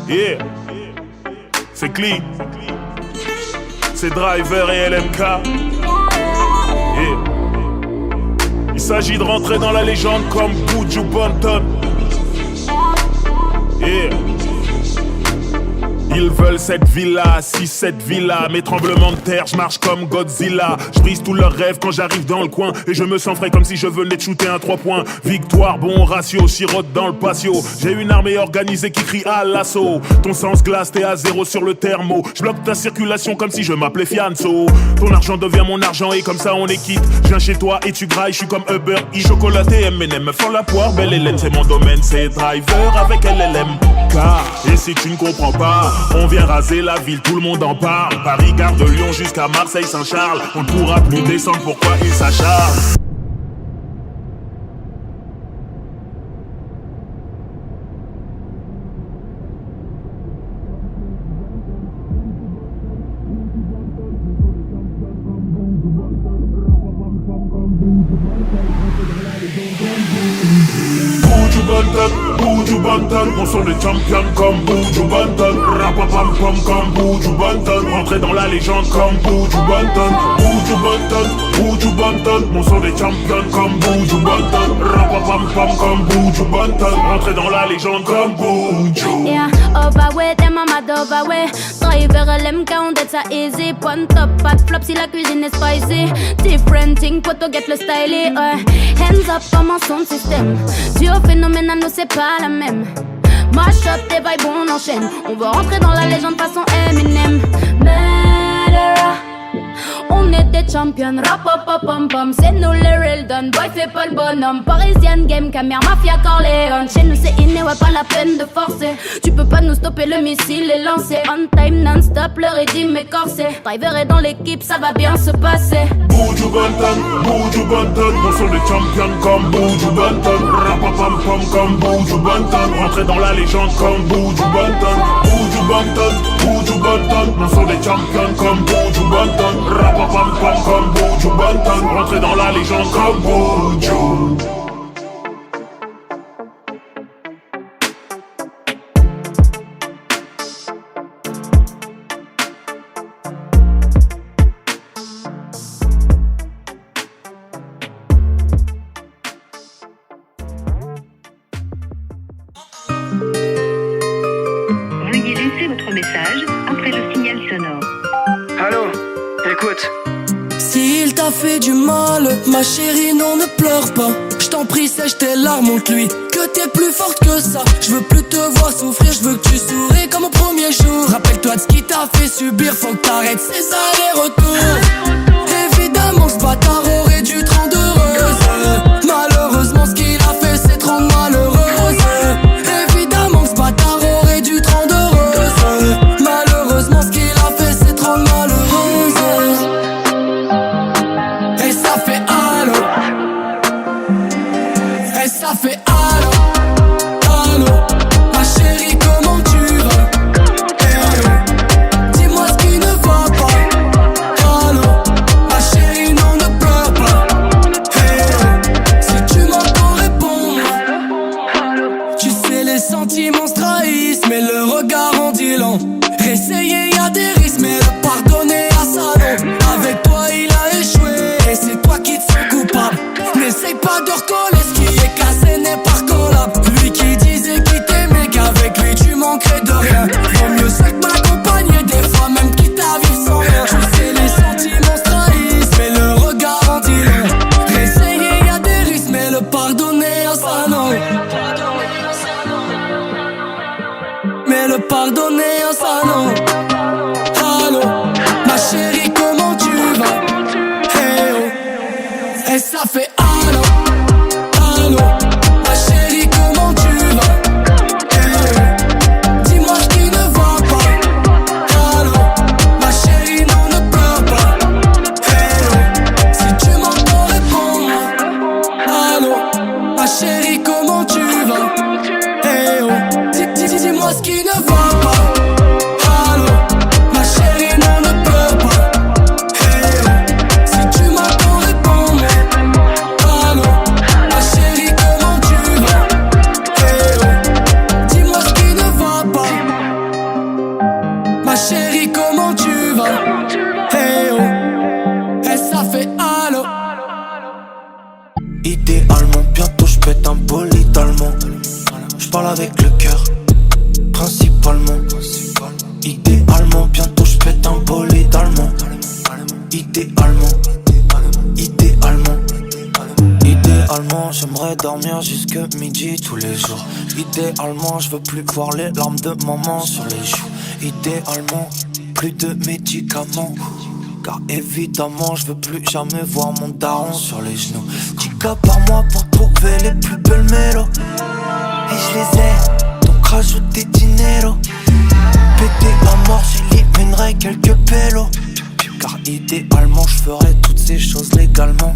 Yeah, c'est clean. C'est Driver et LMK. Yeah. Il s'agit de rentrer dans la légende comme Buju Banton. Yeah. Ils veulent cette villa, si cette villa. Mes tremblements de terre, je marche comme Godzilla. Je brise tous leurs rêves quand j'arrive dans le coin. Et je me sens frais comme si je venais de shooter un 3 points. Victoire, bon ratio, sirote dans le patio. J'ai une armée organisée qui crie à l'assaut. Ton sens glace, t'es à zéro sur le thermo. Je bloque ta circulation comme si je m'appelais Fianso. Ton argent devient mon argent et comme ça on est quitte. Je viens chez toi et tu grailles, je suis comme Uber E. Chocolaté, M&M, me font la poire, belle Hélène. C'est mon domaine, c'est Driver avec LLMK. Et si tu ne comprends pas, on vient raser la ville, tout le monde en parle. Paris, gare de Lyon jusqu'à Marseille, Saint-Charles. On ne pourra plus descendre, pourquoi ils s'acharnent? Buju Banton, on sont des champions comme Buju Banton. Rapapam pam comme Buju Banton. Rentrer dans la légende comme Buju Banton. Buju Banton, on sont des champions comme Buju Banton. Rapapam pam comme Buju Banton. Rentrer dans la légende comme Buju. Yeah, overway, them I'm mad overway. Driver LMK, on dead ça easy. Point top, pas de flop si la cuisine est spicy. Different thing, poto get le stylé. Hands up comme un son système. Duo phénomène à nous c'est pas la même. Mash up tes vibes, on enchaîne. On va rentrer dans la légende façon Eminem. Murderer. On est des champions, rap-pop-pom-pom. C'est nous les real done, boy fais pas le bonhomme. Parisienne game, caméra, mafia, Corleone. Chez nous c'est inné, ouais pas la peine de forcer. Tu peux pas nous stopper, le missile est lancé. On time, non-stop, le rythme est corsé. Driver est dans l'équipe, ça va bien se passer. Buju Banton, on sont des champions comme Buju Banton. Rapapam-pam comme Buju Banton. Rentrer dans la légende comme Buju Banton. Buju Banton, on sont des champions comme Buju Banton. Rapapam-pam comme Buju Banton. Rentrer dans la légende comme Buju. Veuillez laisser votre message après le signal sonore. Allô, écoute. S'il t'a fait du mal, ma chérie, non, ne pleure pas. Je t'en prie, sèche tes larmes, montre-lui que t'es plus forte que ça. Je veux plus te voir souffrir, je veux que tu souris comme au premier jour. Rappelle-toi de ce qui t'a fait subir, faut que t'arrêtes ces allers-retours. Évidemment, ce bâtard aurait dû te rendre heureuse. Malheureusement, ce qu'il a fait, c'est te rendre malheureuse. Évidemment, ce bâtard aurait dû te rendre heureuse. Malheureusement, ce qu'il a fait, c'est te rendre malheureuse. Et ça fait allô. Et ça fait allô. Allô. Ma chérie, comment tu vas? Dis-moi ce qui ne va pas. Allô. Ma chérie, non, ne pleure pas. Si tu m'entends répondre. Tu sais, les sentiments se trahissent, mais le regard en dit long. Réessayer, y'a des risques, mais le pardonner à ça non. Avec toi il a échoué, et c'est toi qui te sens coupable. N'essaye pas de recoller, ce qui est cassé n'est pas recollable. Lui qui disait qu'il t'aimait, qu'avec lui tu manquerais de rien. Vaut mieux ça que m'accompagner, des fois même quitte à vivre sans rien. Tu sais les sentiments se trahissent, mais le regard en dit long. Réessayer, y'a des risques, mais le pardonner à ça non. Mais le pardonner à ça non. Allô, ma chérie, comment tu vas? Hey oh. Et ça fait allô. Allô, ma chérie, comment tu vas? Hey oh. Dis-moi ce qui ne va pas. Allô, ma chérie, non, ne pleure pas. Hey oh. Si tu m'entends répondre. Allô, ma chérie, comment tu vas? Hey oh. Dis-moi ce qui ne va pas. Allô, ma chérie, non, ne pleure pas. Hey oh. Si tu m'entends répondre. Allô, ma chérie, comment tu vas? Hey oh. Dis-moi ce qui ne va pas. J'parle avec le cœur, principalement. Idéalement, bientôt j'pète un bolide allemand. Idéalement, idéalement. Idéalement, j'aimerais dormir jusque midi tous les jours. Idéalement, je veux plus voir les larmes de maman sur les joues. Idéalement, plus de médicaments. Car évidemment, je veux plus jamais voir mon daron sur les genoux. 10K par mois pour trouver les plus belles mélos. Et je les ai, donc rajoute des dineros. Péter la mort, j'éliminerai quelques pélos. Car idéalement, je ferai toutes ces choses légalement.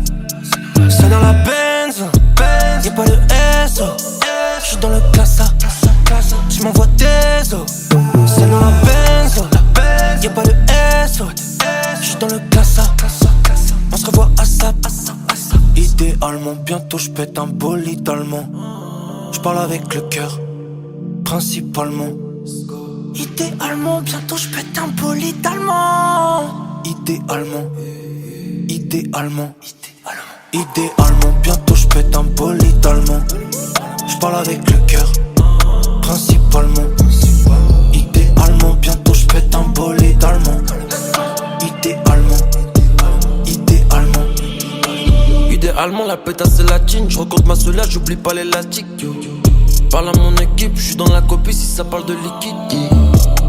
C'est dans la Benz, y'a pas de SO. J'suis dans le Casa, j'm'envoie des os. C'est dans la Benz, y'a pas de SO. J'suis dans le Casa, on se revoit à ça. Idéalement, bientôt j'pète un bolide allemand. J'parle avec le cœur, principalement. Idéalement, bientôt j'pète un bolide allemand. Idéalement, idéalement. Idéalement, bientôt j'pète un bolide allemand. J'parle avec le cœur, principalement. Idéalement, bientôt j'pète un bolide allemand. Idéalement, idéalement. Idéalement, la pétasse c'est la thune. J'recompte ma soleil, j'oublie pas l'élastique. Parle à mon équipe, j'suis dans la copie si ça parle de liquide.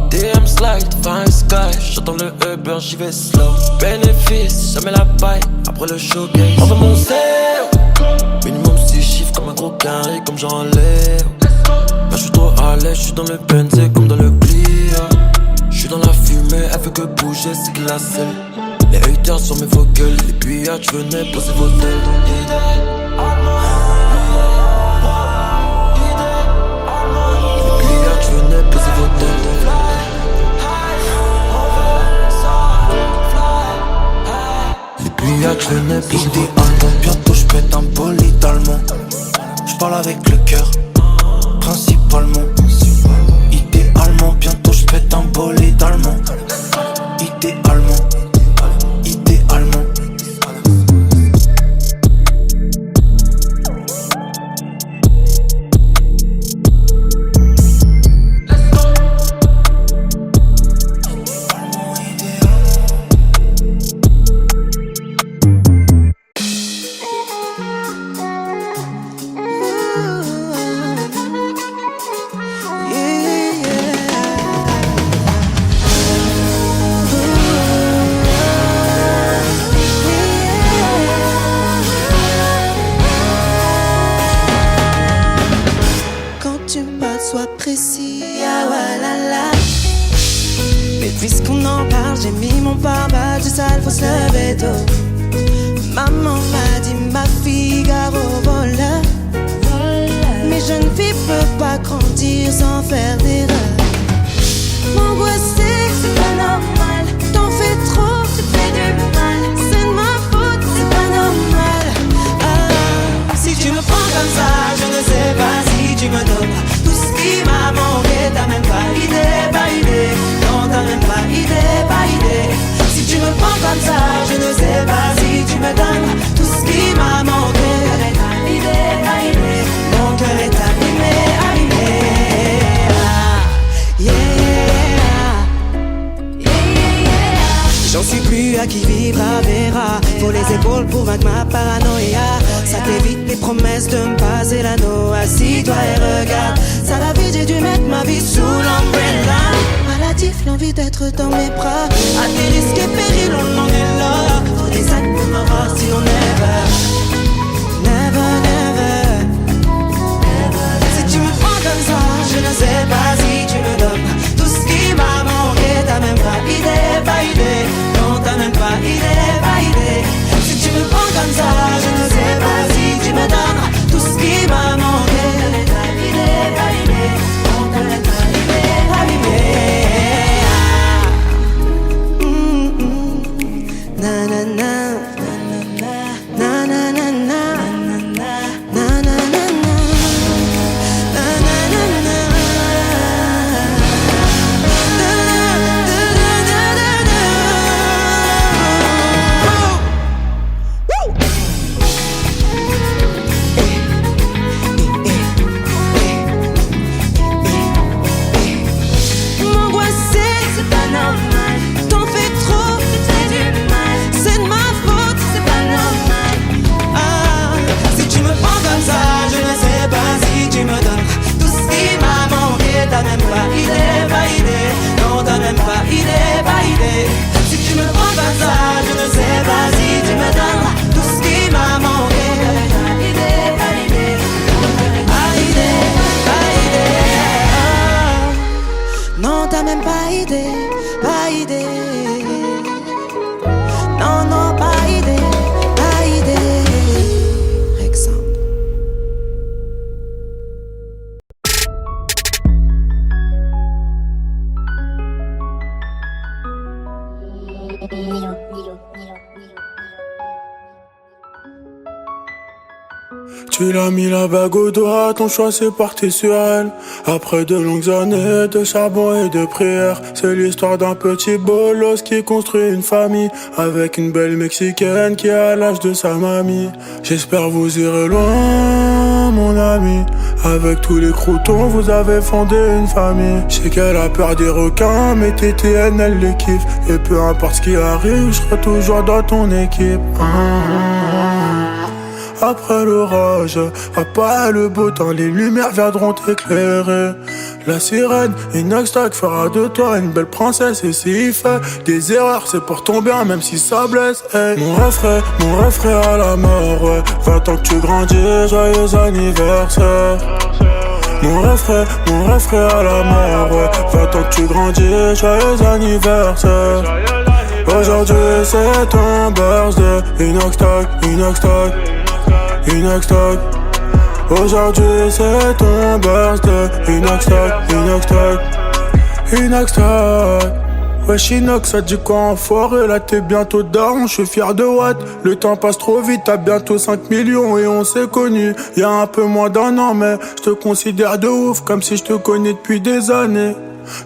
DM slide, fine sky, j'attends le Uber, j'y vais slow. Bénéfice, jamais la paille, après le showcase. On veut mon zéro, minimum 6 chiffres comme un gros carré, comme Jean Léo. Là j'suis trop à l'aise, j'suis dans le Benz, comme dans le Clio. J'suis dans la fumée, elle fait que bouger, c'est glacé. Les haters sur mes vocals, les pirates, j'venais poser vos têtes. J'venais poser vos têtes. Idéalement, bientôt j'pète un bolide allemand. J'parle avec le cœur, principalement. Idéalement, bientôt j'pète un bolide allemand. Idéalement, idéalement. Sois précis, ah voilà. Mais puisqu'on en parle, j'ai mis mon pare-balles, du sale, faut se lever tôt. Maman m'a dit, ma fille, gare au voleur. Mais jeune fille peut pas grandir sans faire d'erreur. M'angoisser, c'est pas normal. T'en fais trop, tu fais du mal. C'est de ma faute, c'est pas normal. Ah, si tu me prends comme ça, je ne sais pas si tu me donnes tout ce qui m'a manqué. T'as même pas idée, non t'as même pas idée. Si tu me prends comme ça, je ne sais pas si tu me donnes tout ce qui m'a manqué. Mon cœur est abîmé, J'en suis plus à qui vivra verra. Faut les épaules pour vaincre ma paranoïa. Ça t'évite les promesses de me passer l'anneau. Assis-toi et regarde. Ça la vie, j'ai dû mettre ma vie sous l'umbrella. Maladif, l'envie d'être dans mes bras. À tes risques et périls, on en est là. Faut des actes pour me voir, sinon never. Si tu me prends comme ça, je ne sais pas si tu me donnes tout ce qui m'a manqué. T'as même pas idée, non t'as même pas idée. Si tu me prends comme ça, je ne sais pas si tu me donnes tout ce qui m'a manqué. T'as même pas idée, non t'as même pas idée. idée. Non, non, pas idée, pas idée. Rexand. Tu l'as mis la bague au doigt, ton choix s'est porté sur elle. Après de longues années de charbon et de prières, c'est l'histoire d'un petit bolos qui construit une famille avec une belle mexicaine qui a l'âge de sa mamie. J'espère vous irez loin, mon ami. Avec tous les croutons, vous avez fondé une famille. Je sais qu'elle a peur des requins, mais TTN, elle les kiffe. Et peu importe ce qui arrive, je serai toujours dans ton équipe. Après l'orage, après le beau temps, les lumières viendront t'éclairer. La sirène, Inoxtag fera de toi une belle princesse. Et s'il fait des erreurs, c'est pour ton bien, même si ça blesse. Hey. Mon rêve frais à la mort, ouais. 20 ans que tu grandis, joyeux anniversaire. Mon rêve frais à la mort, ouais. 20 ans que tu grandis, joyeux anniversaire. Aujourd'hui c'est ton birthday, Inoxtag. Aujourd'hui c'est ton birthday, Inoxtag. Wesh Inox, ça dit quoi enfoiré? Là t'es bientôt daron, je suis fier de Watt. Le temps passe trop vite, t'as bientôt 5 millions et on s'est connus y'a un peu moins d'un an, mais je te considère de ouf, comme si je te connais depuis des années.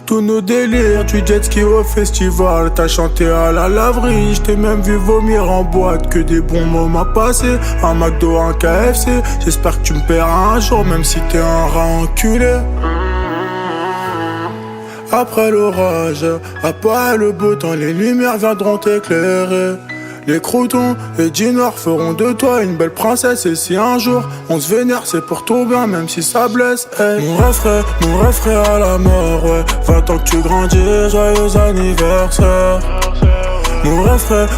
Tous nos délires, du jet ski au festival, t'as chanté à la laverie, j't'ai même vu vomir en boîte, que des bons moments passés, un McDo, un KFC, j'espère que tu me paieras un jour, même si t'es un rat enculé. Après l'orage, après le beau temps, les lumières viendront t'éclairer. Les croutons et Ginor feront de toi une belle princesse. Et si un jour on se vénère, c'est pour ton bien, même si ça blesse. Hey. Mon rêve frais à la mort, ouais. 20 ans que tu grandis, joyeux anniversaire. Mon rêve frais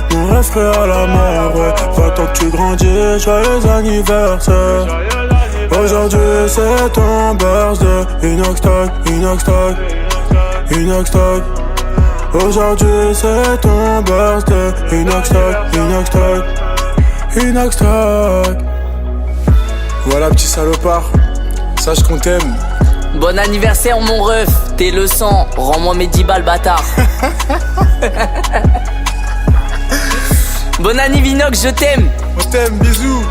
à la mort, ouais. 20 ans que tu grandis, joyeux anniversaire. Aujourd'hui c'est ton birthday, Inoxtag. Aujourd'hui c'est ton birthday, Inoxtag. Voilà petit salopard, sache qu'on t'aime. Bon anniversaire mon ref, t'es le sang, rends-moi mes 10 balles bâtard. Bon anniv Inox, je t'aime. On t'aime, bisous.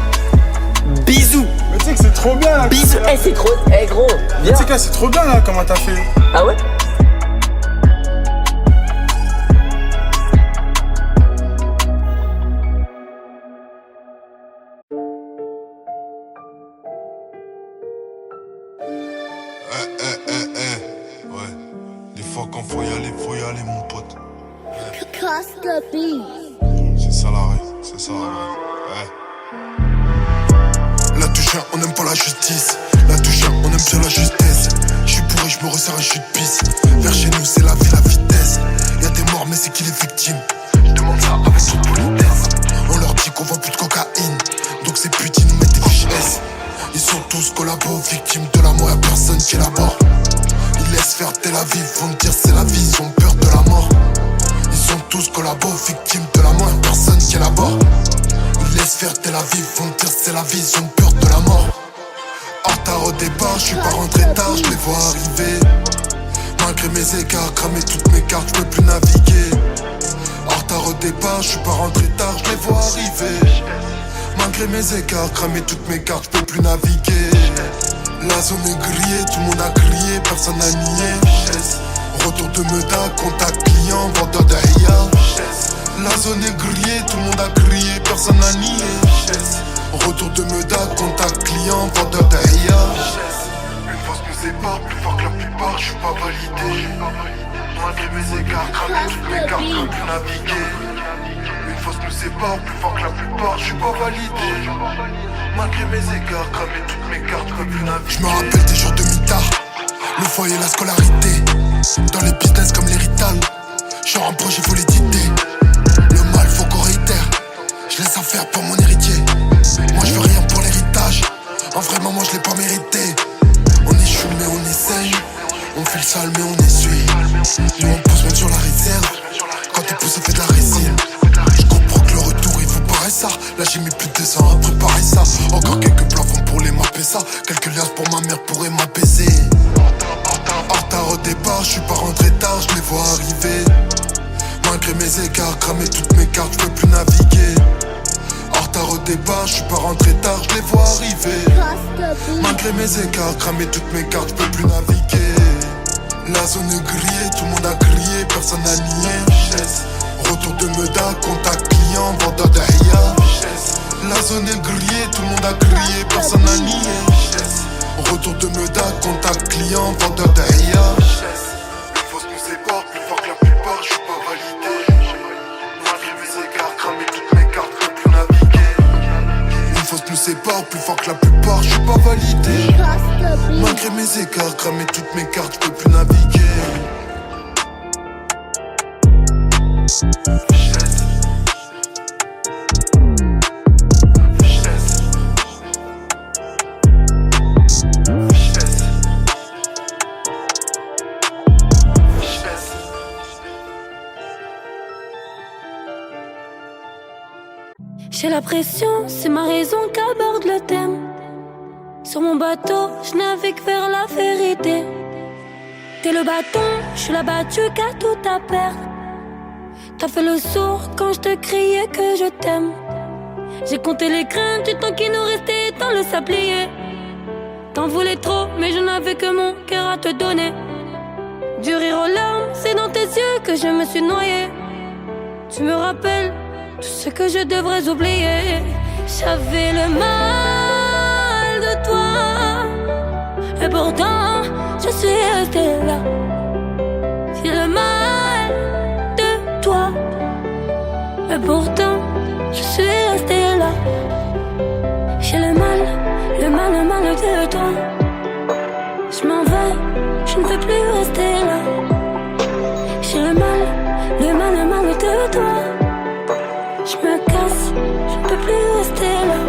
Bisous. Mais tu sais que c'est trop bien là. Bisous, c'est trop, gros, viens. Tu sais que c'est trop bien là, comment t'as fait. Ah ouais? Ouais. Des fois quand faut y aller, mon pote. C'est ça la règle, c'est ça la règle. Ouais. La touche 1, on aime pas la justice. La touche 1, on aime bien la justesse. J'suis bourré, j'me resserre un jus de pisse. Vers chez nous, c'est la vie, la vitesse. Y'a des morts, mais c'est qui les victimes? J'demande ça avec son politesse. On leur dit qu'on vend plus de cocaïne, donc ces putes, ils nous mettent des fiches S. Ils sont tous collabos, victimes de la mort, y'a personne qui élabore. Ils laissent faire Tel Aviv, vont dire c'est la vie, ils ont peur de la mort. Ils sont tous collabos, victimes de la mort, y'a personne qui élabore. Ils laissent faire Tel Aviv, vont dire c'est la vie, ils ont peur de la mort. En retard au départ, j'suis pas rentré tard, j'les vois arriver. Malgré mes écarts, cramer toutes mes cartes, j'peux plus naviguer. En retard au départ, j'suis pas rentré tard, j'les vois arriver. Malgré mes écarts, cramer toutes mes cartes, j'peux plus naviguer. La zone est grillée, tout le monde a crié, personne n'a nié. Retour de Meda, contact client, vendeur de Haya. La zone est grillée, tout le monde a crié, personne n'a nié. Retour de Meda, contact client, vendeur de Haya. Une fois nous sépare, plus fort que la plupart, j'suis pas validé. Malgré mes écarts, cramer toutes mes cartes, j'peux plus naviguer. Une fois nous sépare, plus fort que la plupart, j'suis pas validé. Malgré mes écarts, cramer toutes mes cartes, j'peux plus naviguer. J'me rappelle des jours de mitard, le foyer, la scolarité. Dans les business comme l'héritage, genre un projet faut l'idée. Le mal faut qu'on réitère, je laisse à faire pour mon héritier. Moi je veux rien pour l'héritage, en vrai maman je l'ai pas mérité. On échoue mais on essaye, on fait le sale mais on essuie. Nous on pousse même Là j'ai mis plus de 200 à préparer ça. Encore quelques plafonds pour les mapper ça. Quelques liasses pour ma mère pourraient m'apaiser. En retard au départ, je suis pas rentré tard, je les vois arriver. Malgré mes écarts, cramer toutes mes cartes, je peux plus naviguer. En retard au départ, je suis pas rentré tard, je les vois arriver. Malgré mes écarts, cramer toutes mes cartes, je peux plus naviguer. La zone est grillée, tout le monde a crié, personne n'a nié. Retour de Meda, contact client, vendeur de Haya. La zone est grillée, tout le monde a crié, personne n'a nié. Retour de Meda, contact client, vendeur de Haya. Une fausse nous sépare, plus fort que la plupart, je suis pas validé. Malgré mes écarts, cramer toutes mes cartes, je peux plus naviguer. Une fausse nous sépare, plus fort que la plupart, je suis pas validé. Malgré mes écarts, cramer toutes mes cartes, je peux plus naviguer. J'ai la pression, c'est ma raison qu'aborde le thème. Sur mon bateau, je navigue vers la vérité. T'es le bâton, je suis la battue qui a tout à perdre. T'as fait le sourd quand je te criais que je t'aime. J'ai compté les grains du temps qui nous restait dans le sablier. T'en voulais trop, mais je n'avais que mon cœur à te donner. Du rire aux larmes, c'est dans tes yeux que je me suis noyée. Tu me rappelles tout ce que je devrais oublier. J'avais le mal de toi, et pourtant je suis restée là. J'ai le mal de toi, et pourtant je suis restée là. J'ai le mal de toi. Je m'en vais, je ne veux plus rester là. J'ai le mal de toi. Je me casse, je ne peux plus rester là.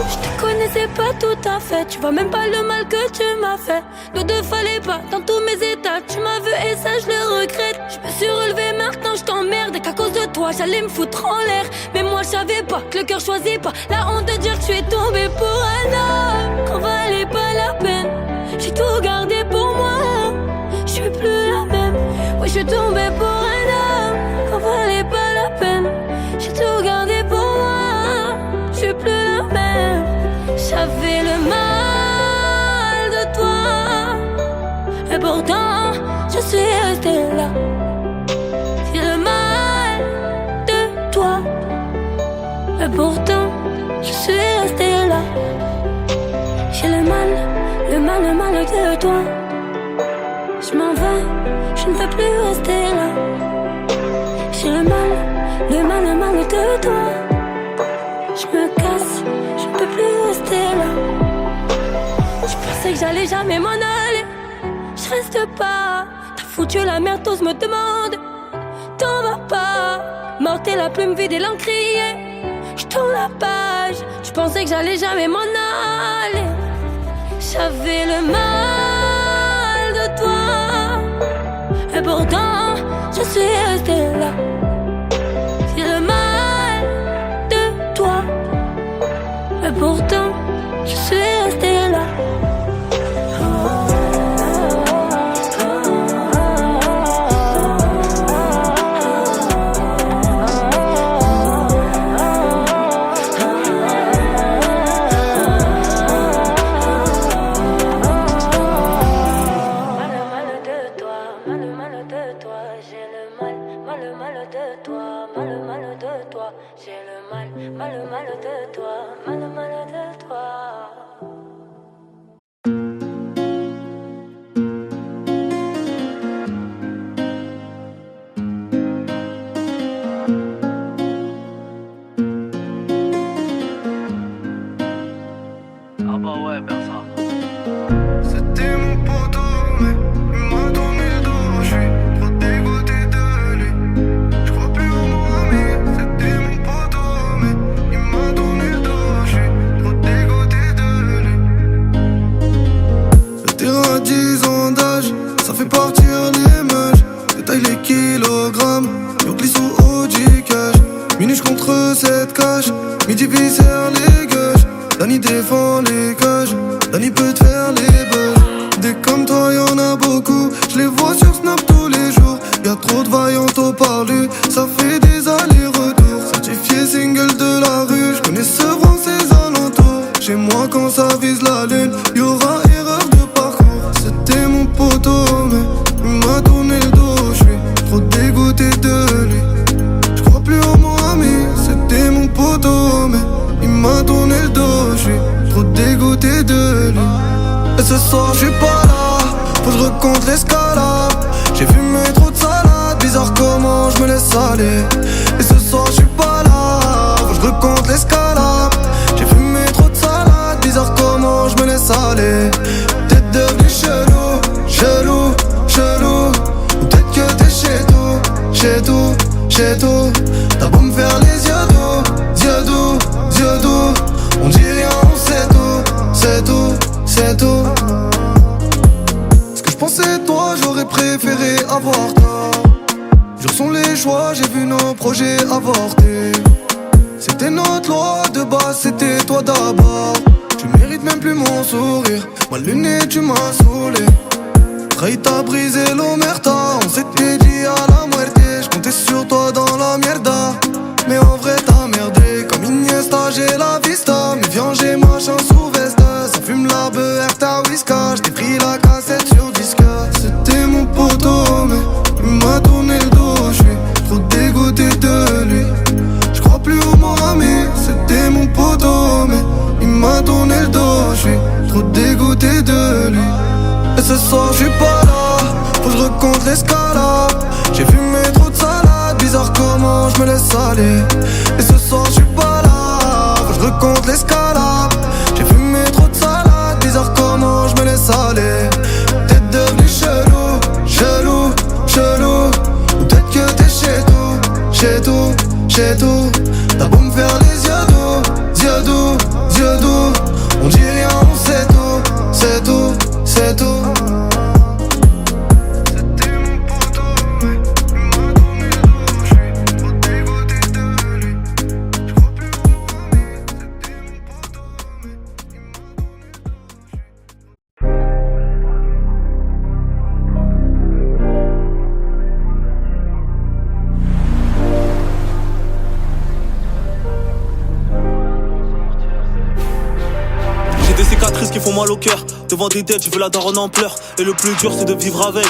Je te connaissais pas tout à fait, tu vois même pas le mal que tu m'as fait. Nous deux fallait pas, dans tous mes états, tu m'as vu et ça je le regrette. Je me suis relevé, maintenant je t'emmerde et qu'à cause de toi j'allais me foutre en l'air. Mais moi je savais pas que le cœur choisit pas. La honte de dire que tu es tombé pour un homme qu'on valait pas la peine. J'ai tout gardé pour moi, je suis plus la même. Oui je suis tombé pour un homme qu'on valait pas la peine. J'ai tout gardé pour moi, je suis plus la même. J'avais le mal de toi, et pourtant je suis restée là. J'ai le mal de toi, et pourtant je suis restée là. J'ai le mal de toi. Je m'en vais, je ne veux plus rester là. J'ai le mal de toi. Je me casse, je ne peux plus rester là. Je pensais que j'allais jamais m'en aller. Je reste pas, t'as foutu la merde, t'oses me demander. T'en vas pas, mortel la plume vide et l'encrier. Je tourne la page, je pensais que j'allais jamais m'en aller. J'avais le mal de toi, et pourtant je suis restée là. J'ai le mal de toi, et pourtant je suis restée là. viscères, les gueuches. Danny défend les cages, Danny peut te faire les beurs. Des comme toi y'en a beaucoup, je les vois sur Snap tous les jours. Y'a trop de vaillantes au parlu, ça fait des allers-retours. Certifié single de la rue, j'connais Sevran ses alentours. Chez moi quand ça vise la lune, y'aura erreur de parcours. C'était mon poteau mais il m'a tourné le dos. J'suis trop dégoûté de lui, j'crois plus en mon ami. C'était mon poteau mais il m'a tourné le dos. J'suis trop dégoûté de lui. Et ce soir j'suis pas là, faut que je recompte l'escalade. J'ai fumé trop de salade, bizarre comment je me laisse aller. Et ce soir j'suis pas là, faut que je recompte l'escalade. J'ai fumé trop de salade, bizarre comment je me laisse aller. Peut-être devenu chelou, chelou, chelou. Ou peut-être que t'es chez tout, chez tout, chez tout. T'as beau me faire les yeux doux, yeux doux, yeux doux. On dit rien, on sait tout, c'est tout, c'est tout. Ce que je pensais de toi, j'aurais préféré avoir tort. Durs sont les choix, j'ai vu nos projets avorter. C'était notre loi, de base c'était toi d'abord. Tu mérites même plus mon sourire, ma lunette tu m'as saoulé. Trahi t'as brisé l'omerta, on s'était dit à la muerte. J'comptais sur toi dans la mierda, mais en vrai t'as merdé. Comme Iniesta j'ai la vista, mais viens j'ai machin sous veste. Ça fume la beurre, ta whisky, j't'ai pris la cassette sur disque. C'était mon poteau mais il m'a tourné le dos. J'suis trop dégoûté de lui, j'crois plus au mon ami. C'était mon poteau mais il m'a tourné le dos. J'suis trop dégoûté de lui. Et ce soir j'suis pas là, faut que je recompte l'escalade. J'ai fumé trop de salade, bizarre comment je me laisse aller. Et ce soir j'suis pas là, faut que je recompte l'escalade. J'ai fumé trop de salade, bizarre comment je me laisse aller. Peut-être devenu chelou, chelou, chelou. Ou peut-être que t'es chez tout, chez tout, chez tout. T'as beau me faire les yeux doux, yeux doux, yeux doux. On dit rien, on sait tout, c'est tout, c'est tout. Qui font mal au cœur, devant des dettes, je veux la daronne en pleurs. Et le plus dur c'est de vivre avec.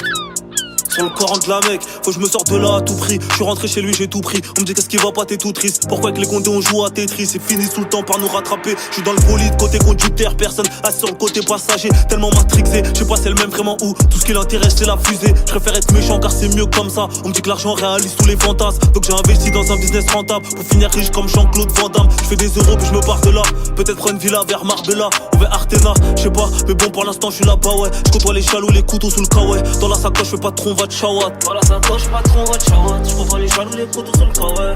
Sur le Coran de la mec, faut que je me sorte de là à tout prix. Je suis rentré chez lui, j'ai tout pris. On me dit qu'est-ce qui va pas, t'es tout triste. Pourquoi avec les condés on joue à Tetris? C'est fini sous le temps par nous rattraper. Je suis dans le bolide, côté conducteur, personne assis sur le côté passager. Tellement matrixé, je sais pas c'est le même vraiment où. Tout ce qui l'intéresse c'est la fusée. Je préfère être méchant car c'est mieux comme ça. On me dit que l'argent réalise tous les fantasmes. Donc j'ai investi dans un business rentable pour finir riche comme Jean-Claude Van Damme. Je fais des euros puis je me barre de là. Peut-être prendre une villa vers Marbella ou vers Artena, je sais pas. Mais bon pour l'instant je suis là-bas ouais. Je côtoie les chalots, les couteaux sous le kawaii. Dans la sacoche je fais pas de tronc, va de chawat. Sacoche, patron, va te chawat. J'contrôle les jaloux, les couteaux sur le kawaii.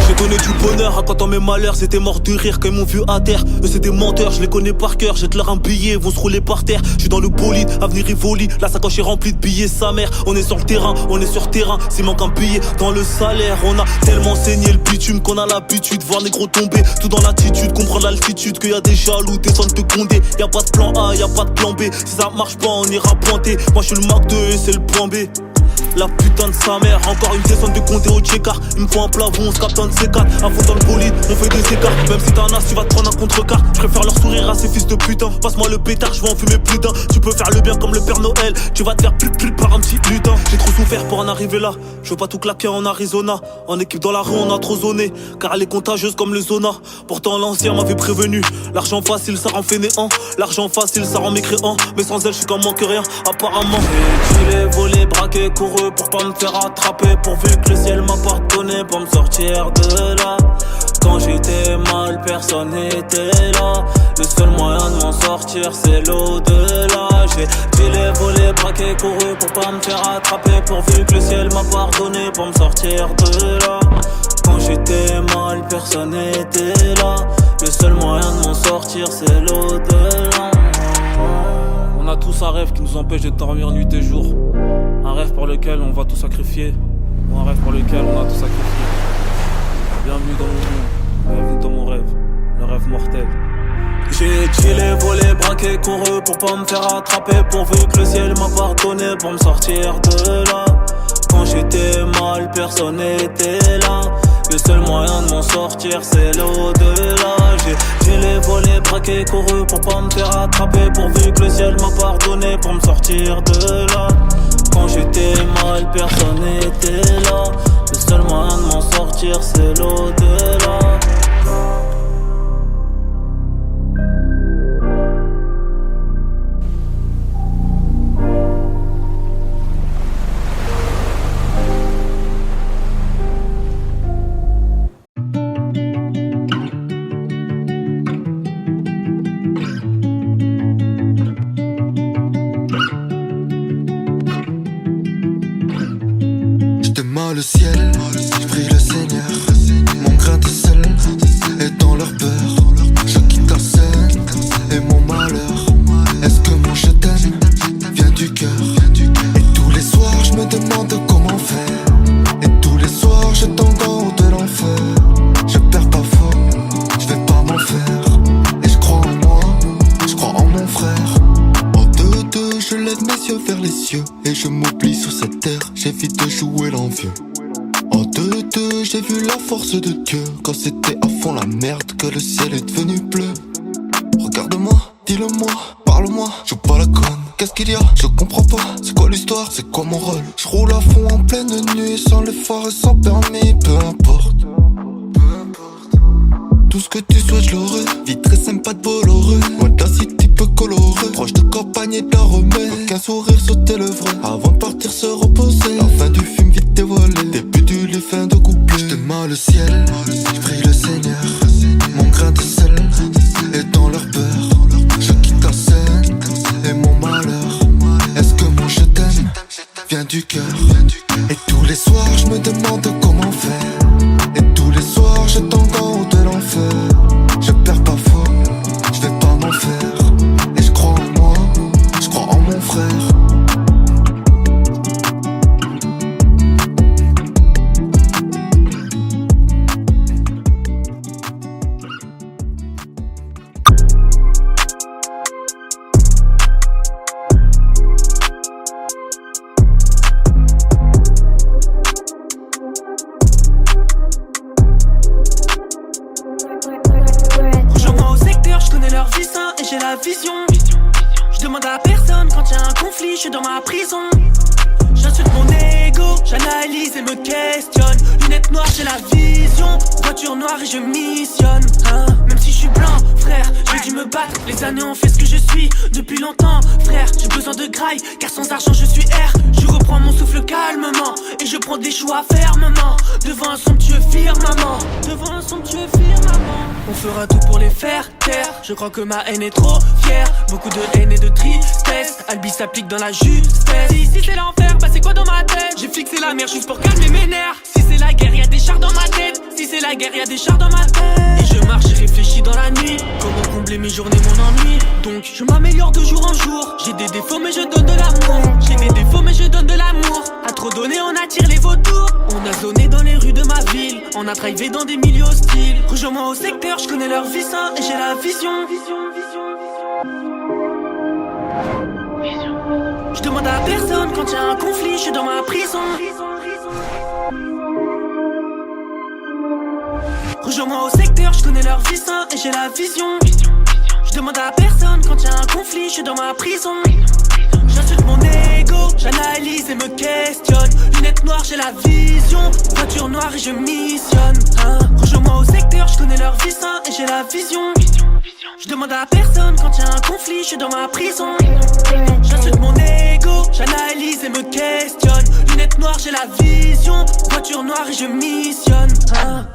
J'ai donné du bonheur à quand dans mes malheurs. C'était mort de rire quand ils m'ont vu à terre. Eux c'est des menteurs, je les connais par cœur. Jette leur un billet, ils vont se rouler par terre. Je suis dans le bolide, avenir Rivoli. La sacoche est remplie de billets, sa mère. On est sur le terrain, on est sur terrain. S'il manque un billet dans le salaire, on a tellement saigné le bitume qu'on a l'habitude. Voir négro tomber, tout dans l'attitude. Comprendre l'altitude, qu'il y a des jaloux, descendre de Condé. Y'a pas de plan A, y'a pas de plan B. Si ça marche pas, on ira pointer. Moi je suis le Mac 2 et c'est le point B. La putain de sa mère, encore une descente de Condé au check-car. Il me faut un plafond, on se capte un de ces quatre. À fond dans le bolide, on fait des écarts. Même si t'as un as, tu vas te prendre un contre-quart. Je préfère leur sourire à ces fils de putain. Passe-moi le pétard, je vais en fumer plus d'un. Tu peux faire le bien comme le Père Noël. Tu vas te faire plus par un petit lutin. J'ai trop souffert pour en arriver là. Je veux pas tout claquer en Arizona. En équipe dans la rue, on a trop zoné. Car elle est contagieuse comme le Zona. Pourtant l'ancien m'avait prévenu. L'argent facile, ça rend fainéant. L'argent facile, ça rend mécréant. Mais sans elle, je suis comme moins que rien. Apparemment, j'ai tué, volé, braqué, couru pour pas me faire attraper. Pourvu que le ciel m'a pardonné pour me sortir de là. Quand j'étais mal, personne n'était là. Le seul moyen de m'en sortir, c'est l'au-delà. J'ai tué, volé, braqué, couru pour pas me faire attraper. Pourvu que le ciel m'a pardonné pour me sortir de là. Quand j'étais mal, personne n'était là. Le seul moyen de m'en sortir, c'est l'au-delà. On a tous un rêve qui nous empêche de dormir nuit et jour. Un rêve pour lequel on va tout sacrifier. Ou un rêve pour lequel on a tout sacrifié. Bienvenue dans mon monde, bienvenue dans mon rêve. rêve mortel. J'ai chillé, volé, braqué, couru pour pas me faire attraper, pourvu que le ciel m'a pardonné pour me sortir de là. Quand j'étais mal, personne n'était là. Le seul moyen de m'en sortir, c'est l'au-delà. J'ai chillé, volé, braqué, couru pour pas me faire attraper, pourvu que le ciel m'a pardonné pour me sortir de là. Quand j'étais mal, personne n'était là. Le seul moyen de m'en sortir, c'est l'au-delà. Le ciel, je prie le Seigneur. Mon grain de sel est dans leur peur. Je quitte la scène et mon malheur. Est-ce que mon je t'aime vient du cœur? Et tous les soirs je me demande comment faire. Et tous les soirs je tombe en haut de l'enfer. Je perds pas fort, je vais pas m'en faire. Et je crois en moi, je crois en mon frère. En deux, je lève mes yeux vers les cieux. Et je m'oublie sur cette terre, j'évite de jouer l'envieux. En deux, j'ai vu la force de Dieu. Quand c'était à fond la merde, que le ciel est devenu bleu. Regarde-moi, dis-le-moi, parle-moi, joue pas la conne. Qu'est-ce qu'il y a? Je comprends pas, c'est quoi l'histoire, c'est quoi mon rôle? Je roule à fond en pleine nuit, sans les phares et sans permis, peu importe. Tout ce que tu souhaites, je l'aurai. Vie très sympa de Bolloré. Moi de la city peu coloré. Proche de campagne et de la remède. Aucun sourire sauter le vrai. Avant de partir se reposer. La fin du film vite dévoilée. Début du lit, fin de couplet. Je démarre le ciel, je prie le Seigneur. Mon grain de sel est dans leur peur. Je quitte la scène et mon malheur. Est-ce que mon je t'aime vient du cœur? Et tous les soirs je me demande comment faire. Et tous les soirs je tombe en haut de l'enfer. Je perds pas fort, je vais pas m'en faire. Et je crois en moi, je crois en mon frère. J'ai la vision. Je demande à personne quand y'a un conflit, je suis dans ma prison. J'insulte mon ego, j'analyse et me questionne. Lunettes noires, j'ai la vision. Voiture noire et je missionne, hein. Même si je suis blanc, frère, j'ai dû me battre. Les années ont fait ce que je suis depuis longtemps, frère. J'ai besoin de graille, car sans argent je suis R. Je reprends mon souffle calmement et je prends des choix fermement. Devant un somptueux firmament, devant un somptueux firmament. On fera tout pour les faire taire. Je crois que ma haine est trop fière. Beaucoup de haine et de tristesse. Albi s'applique dans la justesse. Si c'est l'enfer, bah c'est quoi dans ma tête? J'ai fixé la mer juste pour calmer mes nerfs. Si c'est la guerre, y'a des chars dans ma tête. Si c'est la guerre, y'a des chars dans ma tête. Et je marche et réfléchis dans la nuit. Comment combler mes journées, mon ennui? Donc je m'améliore de jour en jour. J'ai des défauts mais je donne de l'amour. J'ai des défauts mais je donne de l'amour. À trop donner on attire les vautours. On a zoné dans les rues de ma ville. On a drivé dans des milieux hostiles. Rejoins-moi au secteur, je connais leur vie sain et j'ai la vision. Je demande à personne quand y'a un conflit, je suis dans ma prison. Rejoins-moi au secteur, je connais leur vie sain et j'ai la vision. Je demande à personne quand y'a un conflit, je suis dans ma prison. J'insulte mon ego, j'analyse et me questionne. Lunettes noires, j'ai la vision. Voiture noire et je missionne, hein. Rejoins-moi au secteur, je connais leur vie sain et j'ai la vision. Je demande à personne quand y'a un conflit, je suis dans ma prison. J'insulte mon ego, j'analyse et me questionne. Lunettes noires, j'ai la vision. Voiture noire et je missionne, hein.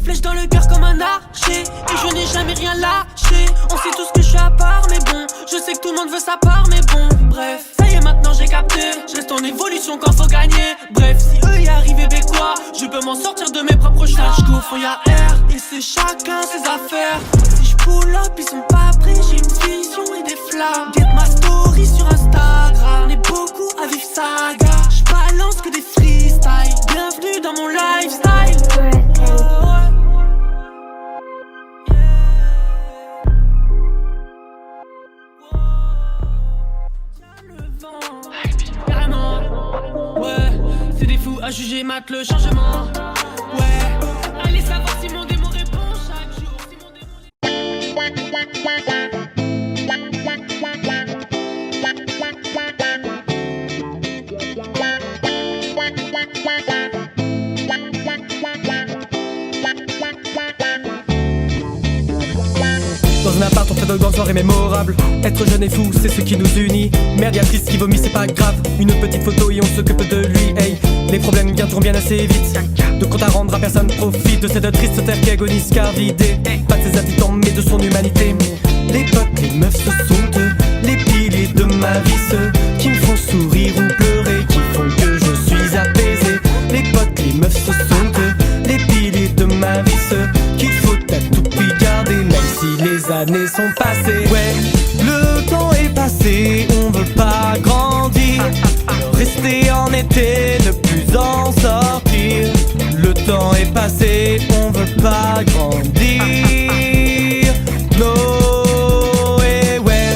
Flèche dans le cœur comme un archer. Et je n'ai jamais rien lâché. On sait tous que je suis à part mais bon. Je sais que tout le monde veut sa part mais bon. Bref, ça y est maintenant j'ai capté. Je reste en évolution quand faut gagner. Bref, si eux y arrivent, ben quoi? Je peux m'en sortir de mes propres charges. Qu'au fond y'a R et c'est chacun ses affaires. Si je pull up, ils sont pas prêts. J'ai une vision et des flammes. Get ma story sur Instagram. On est beaucoup à vivre saga. Je balance que des freestyles. Bienvenue dans mon lifestyle. Carrément, ouais, c'est des fous à juger, mate le changement. Ouais, allez savoir si mon démon répond chaque jour. Si mon Dans un appart on fait de grandes soirées mémorables. Être jeune et fou c'est ce qui nous unit. Merde y'a Chris qui vomit c'est pas grave. Une petite photo et on s'occupe de lui. Hey, les problèmes viendront bien assez vite. De compte à rendre à personne profite de cette triste terre qui agonise car vidée. Pas de ses habitants mais de son humanité. Les potes, les meufs ce sont eux, les piliers de ma vie. Ceux qui me font sourire ou pleurer, qui font que je suis apaisé. Les potes, les meufs ce sont eux, les piliers de ma vie. Ceux qu'il faut à tout prix garder même si les années sont passées. Ouais, le temps est passé, on veut pas grandir. Rester en été, ne plus en sortir. Le temps est passé, on veut pas grandir. No, et ouais,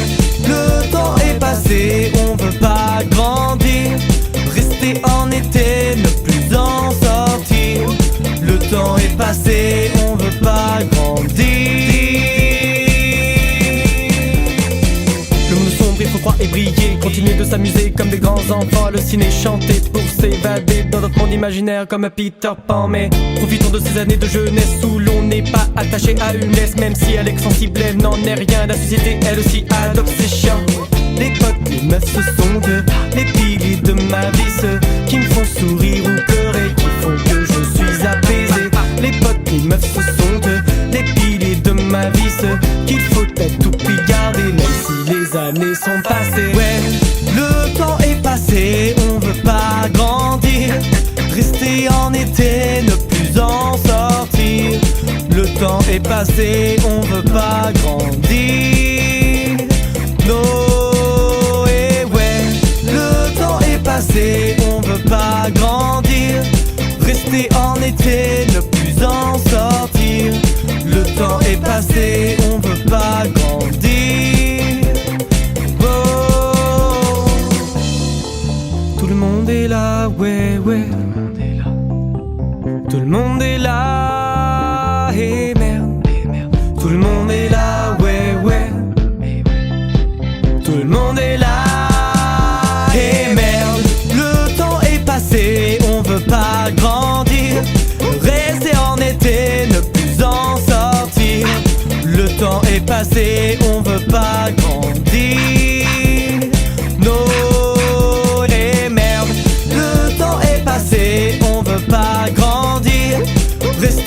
le temps est passé, on veut pas grandir. Rester en été, ne plus en sortir. Le temps est passé, on veut pas grandir. Le monde sombre, il faut croire et briller. Continuer de s'amuser comme des grands enfants. Halluciner, chanter pour s'évader dans notre monde imaginaire comme Peter Pan. Mais profitons de ces années de jeunesse où l'on n'est pas attaché à une laisse. Même si elle est sensible, elle n'en est rien. La société, elle aussi, adopte ses chiens. Les potes, les meufs, ce sont eux, les piliers de ma vie. Ceux qui me font sourire ou pleurer, qui font que je suis apaisé. Les potes, les meufs, ce sont eux, les piliers de ma vie. Ceux qu'il faut à tout prix garder même si les années sont passées. Ouais, le temps est passé, on veut pas grandir. Rester en été, ne plus en sortir. Le temps est passé, on veut pas grandir. No, et ouais, le temps est passé, on veut pas grandir. Rester en été, ne plus en sortir. Le temps est passé, on veut pas grandir. Oh, tout le monde est là, ouais, ouais. Tout le monde est là, et merde. Tout le monde est là, ouais, ouais. Tout le monde est là, et merde. Le temps est passé, on veut pas grandir. Rester en été, ne plus en sortir. Le temps est passé, on veut pas grandir. No, et merde. Le temps est passé, on veut pas grandir. Rester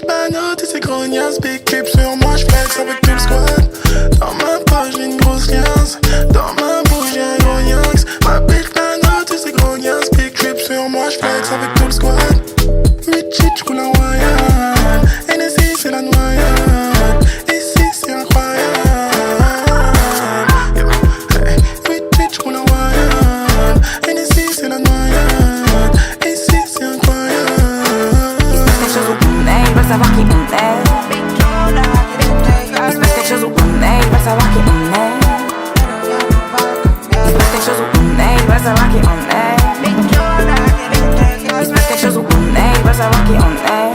panneau, tous ces grognasses, big clip sur moi, j'flex avec tout le squad. Dans ma poche, j'ai une grosse liasse. Dans ma bouche, j'ai un grognax. Ma big panneau, tous ces grognasses, big clip sur moi, j'flex avec tout le squad. Richie, j'roule en royal. NSI, c'est la noyade. Ici, c'est incroyable. Richie, j'roule en royal. NSI, c'est la noyade. Ici, c'est incroyable. Quelque chose où on est, il va savoir qui on est. Il se passe quelque chose où on est, il va savoir qui on est. Il se passe quelque chose où on est, il va savoir qui on est. Il se passe quelque chose où on est, il va savoir qui on est.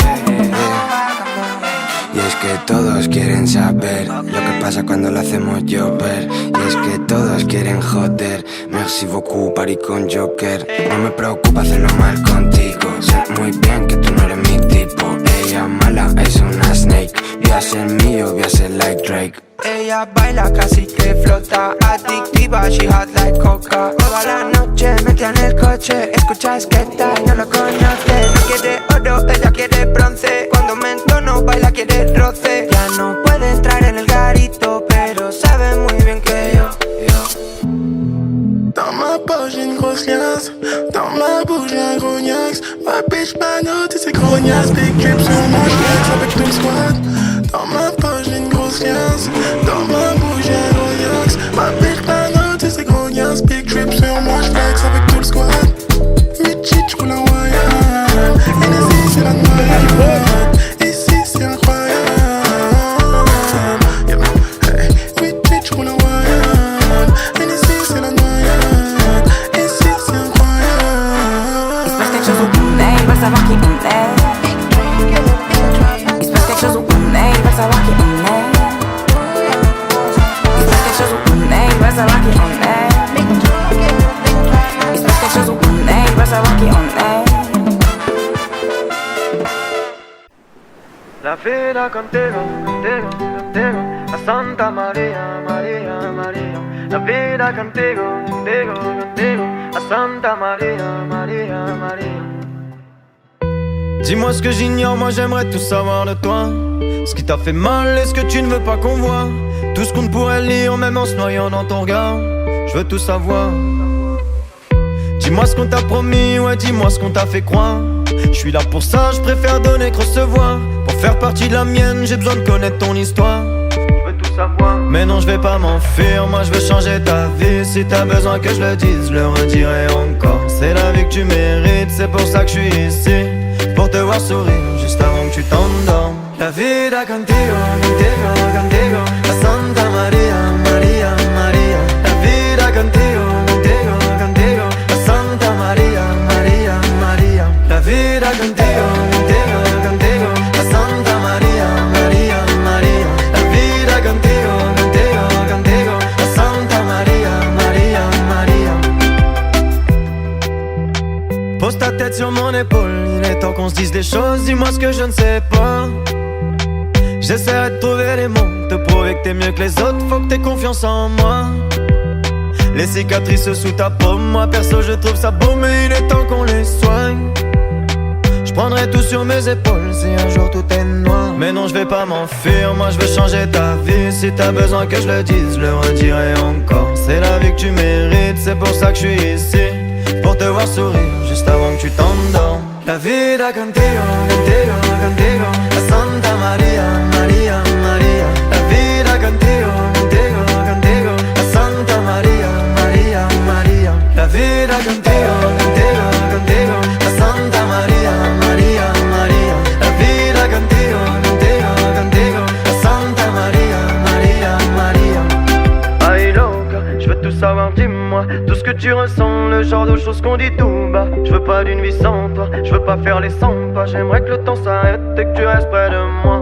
Y es que todos quieren saber lo que pasa cuando lo hacemos llover. Y es que todos quieren joder. Merci beaucoup, party con Joker. No me preocupa hacerlo mal contigo. Sé muy bien que tú no eres mi tipo. Ella mala, es una snake. Voy a ser mío, voy a ser like Drake. Ella baila casi que flota, adictiva, she hot like coca. Toda la noche metida en el coche, escucha Skepta y no lo conoce. No quiere oro, ella quiere bronce. Cuando me entono, baila, quiere roce. Ya no puede entrar en el garito, pero sabe muy bien que yo. Dans ma poche, j'ai une grosse liasse. Dans ma bouche, j'ai un grognax. Ma bitch panneau, tous ces grognasses, big clip sur moi, j'flex avec tout le squad. Dans ma poche, j'ai une grosse liasse. Dans ma bouche, j'ai un grognax. Ma bitch panneau, tous ces grognasses, big clip sur moi, j'flex avec tout le squad. Richie, j'roule en royal. NSI, c'est la noyade. Ici, c'est incroyable. Richie, j'roule en royal. NSI, c'est la noyade. Ici, c'est incroyable. Il se passe quelque chose où on est, il va savoir qui on est. Il se passe quelque chose où on est, il va savoir qui on est. Il se passe quelque chose où on est, il va savoir qui on est. Il se passe quelque chose où on est, il va savoir qui on est. La vida contigo, contigo, contigo, a Santa María, María, María. La vida contigo, contigo, contigo, a Santa María, María, María. Dis-moi ce que j'ignore, moi j'aimerais tout savoir de toi. Ce qui t'a fait mal et ce que tu ne veux pas qu'on voit. Tout ce qu'on ne pourrait lire même en se noyant dans ton regard. Je veux tout savoir. Dis-moi ce qu'on t'a promis, ouais dis-moi ce qu'on t'a fait croire. Je suis là pour ça, je préfère donner que recevoir. Pour faire partie de la mienne, j'ai besoin de connaître ton histoire. Je veux tout savoir. Mais non, je vais pas m'enfuir, moi je veux changer ta vie. Si t'as besoin que je le dise, je le redirai encore. C'est la vie que tu mérites, c'est pour ça que je suis ici. Pour te voir sourire, juste avant que tu t'endormes. La vida contigo, contigo, contigo, a Santa María, María, María. La vida contigo, contigo, contigo, a Santa María, María, María. La vida contigo, contigo, contigo, a Santa María, María, María. La vida contigo, contigo, contigo, a Santa María, María, María. Pose ta tête sur mon épaule, il est temps qu'on se dise des choses. Dis-moi ce que je ne sais pas. J'essaierai de trouver les mots, te prouver que t'es mieux que les autres. Faut que t'aies confiance en moi. Les cicatrices sous ta paume, moi perso je trouve ça beau, mais il est temps qu'on les soigne. Je prendrai tout sur mes épaules si un jour tout est noir. Mais non, je vais pas m'enfuir, moi je veux changer ta vie. Si t'as besoin que je le dise, je le redirai encore. C'est la vie que tu mérites, c'est pour ça que je suis ici. Pour te voir sourire, juste avant que tu t'endormes. La vida contigo, contigo, contigo, a Santa María, María, María. La vida contigo, contigo, contigo, a Santa María, María, María. La vida contigo, contigo, contigo, a Santa María, María, María. La vida contigo, contigo, contigo, a Santa María, María, María. Aïe loca, je veux tout savoir, dis-moi tout ce que tu ressens, le genre de choses qu'on dit tout bas. Je veux pas d'une vie sans toi, je veux pas faire les 100 pas. J'aimerais que le temps s'arrête et que tu restes près de moi.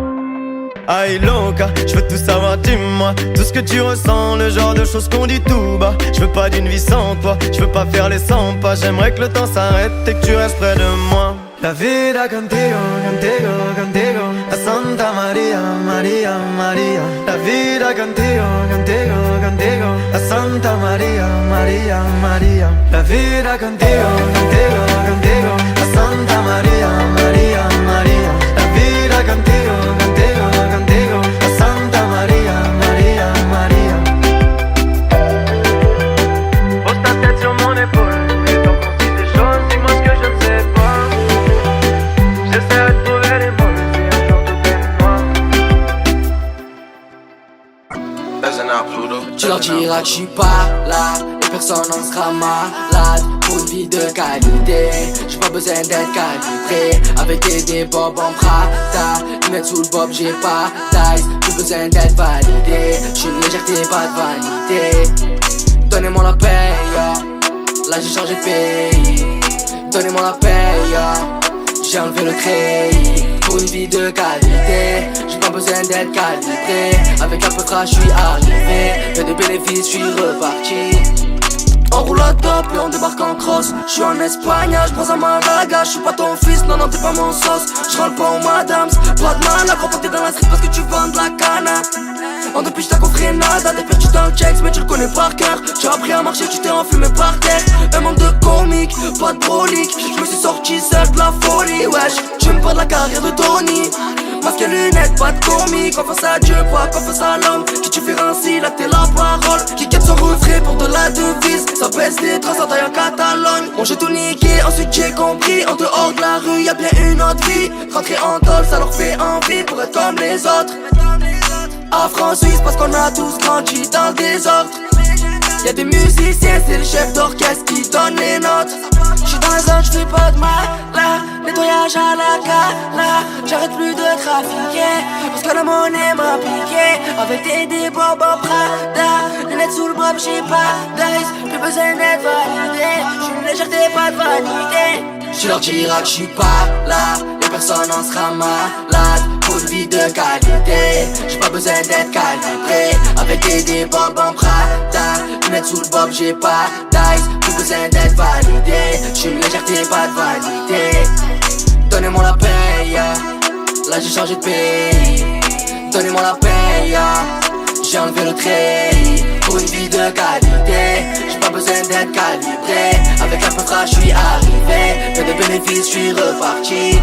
Aïe loca, je veux tout savoir, dis-moi tout ce que tu ressens, le genre de choses qu'on dit tout bas. Je veux pas d'une vie sans toi, je veux pas faire les 100 pas. J'aimerais que le temps s'arrête et que tu restes près de moi. La vida contigo, contigo, contigo, a Santa María, María, María. La vida contigo, contigo, contigo, a Santa María, María, María. La vida contigo, contigo, contigo, a Santa María, María, María. La vida contigo. Tu leur diras que j'suis pas là et personne n'en sera malade. Pour une vie de qualité, j'ai pas besoin d'être calibré. Avec des bobs en Prada, lunettes sous le bob, j'ai pas taille. Plus besoin d'être validé, j'suis une légèreté, pas de vanité. Donnez-moi la paye, là j'ai changé de pays. Donnez-moi la paye, j'ai enlevé le treillis. Pour une vie de qualité, j'ai pas besoin d'être calibré. Avec un peu de crash, j'suis arrivé. Y'a de bénéfices, j'suis reparti. On roule à top et on débarque en cross. J'suis en Espagne, j'prends à Malaga. J'suis pas ton fils, non non t'es pas mon sauce. J'rentre pas au madame, pas de mal à croire que t'es dans la street parce que tu vends de la cana. En depuis j't'ai coffré nada, t'es perdu dans le checks mais tu le connais par cœur. J'ai appris à marcher, tu t'es enfumé par terre. Un manque de comique, pas de brolique. Je me suis sorti seul de la folie, wesh. Tu me parles de la carrière de Tony. Masque et lunettes, pas de comique. Confiance à Dieu, pas confiance à l'homme. Qui tu fais ainsi, là t'es la parole. Qui quitte son refrain pour de la devise. Ça baisse des traces en taille en Catalogne. Bon j'ai tout niqué, ensuite j'ai compris. En dehors de la rue, y'a bien une autre vie. Rentrer en tôle, ça leur fait envie pour être comme les autres. Afro-Suisse parce qu'on a tous grandi dans le désordre. Y'a des musiciens, c'est le chef d'orchestre qui donne les notes. J'suis dans la zone, j'fais pas de mal là. Nettoyage à la gala, j'arrête plus de trafiquer parce que la monnaie m'a piqué. Avec des bobs en Prada, lunettes sous le bras, j'ai pas d'ice. Plus besoin d'être validé, j'suis une légèreté, pas de vanité. Tu leur diras que j'suis pas là et personne n'en sera malade. Pour une vie de qualité, j'ai pas besoin d'être calibré. Avec des bobs en Prada, lunettes sous le bob, j'ai pas d'ice. Plus besoin d'être validé, j'suis une légèreté, pas de vanité. Donnez-moi la paye, là j'ai changé de pays. Donnez-moi la paye, j'ai enlevé le treillis. Pour une vie de qualité, j'ai pas besoin d'être calibré. Avec un peu de crash, j'suis arrivé. Y'a des bénéfices, j'suis reparti.